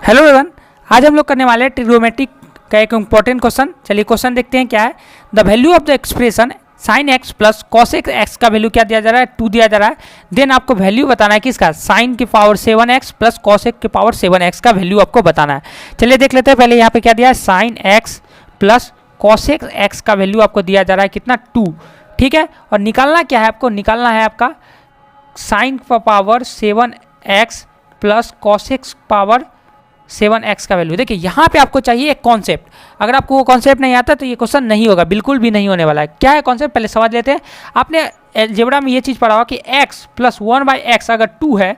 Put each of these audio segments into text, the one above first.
Hello everyone, आज हम लोग करने वाले हैं ट्रिग्नोमेट्रिक का एक इंपॉर्टेंट क्वेश्चन। चलिए क्वेश्चन देखते हैं क्या है। The value of the expression sine x plus cosec x का वैल्यू क्या दिया जा रहा है, 2 दिया जा रहा है। देन आपको वैल्यू बताना है किसका, साइन की पावर 7x प्लस कॉसेक की पावर 7x का वैल्यू आपको बताना है। चलिए देख लेते हैं। पहले यहाँ पे क्या दिया है, sine x plus cosec x का वैल्यू आपको दिया जा रहा है कितना, 2। ठीक है, और निकालना क्या है, आपको निकालना है आपका sine power 7x plus cosec power 7x का वैल्यू। देखिए यहाँ पे आपको चाहिए एक कॉन्सेप्ट। अगर आपको वो कॉन्सेप्ट नहीं आता तो ये क्वेश्चन नहीं होगा, बिल्कुल भी नहीं होने वाला है। क्या है कॉन्सेप्ट, पहले समझ लेते हैं। आपने अलजेब्रा में ये चीज़ पढ़ा होगा कि x प्लस 1/x अगर 2 है,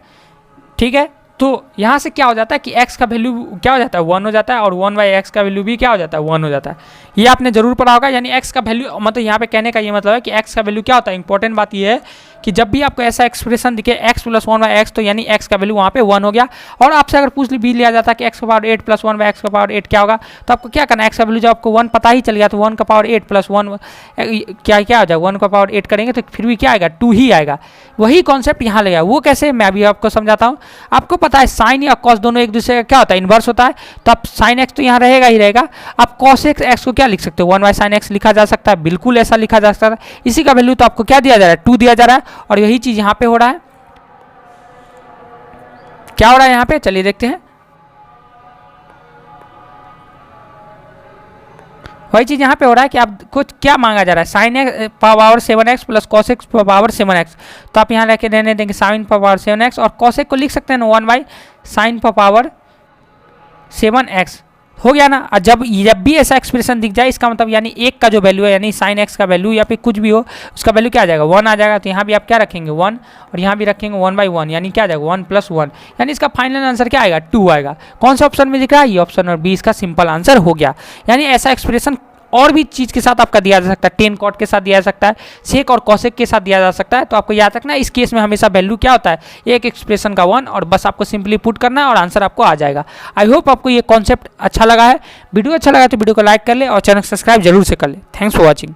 ठीक है, तो यहाँ से क्या हो जाता है कि x का वैल्यू क्या हो जाता है, 1 हो जाता है, और 1/x का वैल्यू भी क्या हो जाता है, 1 हो जाता है। ये आपने जरूर पढ़ा होगा। यानी x का वैल्यू, मतलब यहाँ पे कहने का ये मतलब है कि x का वैल्यू क्या होता है। इंपॉर्टेंट बात ये है कि जब भी आपको ऐसा एक्सप्रेशन दिखे x प्लस 1/x, तो यानी x का वैल्यू वहाँ पे 1 हो गया। और आपसे अगर पूछ भी लिया जाता है कि x का पावर 8 प्लस 1/x का पावर 8 क्या होगा, तो आपको क्या करना है, x का वैल्यू जब आपको 1 पता ही चल गया तो 1 का पावर 8 प्लस 1 क्या हो जाएगा, 1 का पावर 8 करेंगे तो फिर भी क्या आएगा, 2 ही आएगा। वही कॉन्सेप्ट यहाँ लगेगा। वो कैसे, मैं अभी आपको समझाता हूँ। आपको पता है साइन या कॉस दोनों एक दूसरे का क्या होता है, इन्वर्स होता है। तो आप साइन एक्स तो यहाँ रहेगा ही रहेगा। आप कॉस एक्स को क्या लिख सकते हो, 1/sin x लिखा जा सकता है, बिल्कुल ऐसा लिखा जा सकता है। इसी का वैल्यू तो आपको क्या दिया जा रहा है, 2 दिया जा रहा है। और यही चीज यहाँ पे हो रहा है। क्या हो रहा है यहाँ पे, चलिए देखते हैं। वही चीज यहाँ पे हो रहा है कि आप कुछ क्या मांगा जा रहा है, sine x power 7x plus cos x power 7x। तो आप यहाँ लेके रहने देंगे साइन पावर 7x, और कॉसेक को लिख सकते हैं ना 1/sin पावर 7x। हो गया ना। और जब भी ऐसा एक्सप्रेशन दिख जाए, इसका मतलब यानी एक का जो वैल्यू है, यानी साइन एक्स का वैल्यू या फिर कुछ भी हो, उसका वैल्यू क्या आ जाएगा, 1 आ जाएगा। तो यहाँ भी आप क्या रखेंगे, 1, और यहाँ भी रखेंगे 1/1, यानी क्या आ जाएगा, 1 + 1, यानी इसका फाइनल आंसर क्या आएगा, 2 आएगा। कौन सा ऑप्शन में दिख रहा है, ये ऑप्शन और बी इसका सिंपल आंसर हो गया। यानी ऐसा एक्सप्रेशन और भी चीज़ के साथ आपका दिया जा सकता है, टेन कॉट के साथ दिया जा सकता है, सेक और कॉसेक के साथ दिया जा सकता है। तो आपको याद रखना इस केस में हमेशा वैल्यू क्या होता है, एक एक्सप्रेशन का 1, और बस आपको सिंपली पुट करना है और आंसर आपको आ जाएगा। आई होप आपको ये कॉन्सेप्ट अच्छा लगा है। वीडियो अच्छा लगा तो वीडियो को लाइक कर ले और चैनल सब्सक्राइब जरूर से कर ले। Thanks for watching.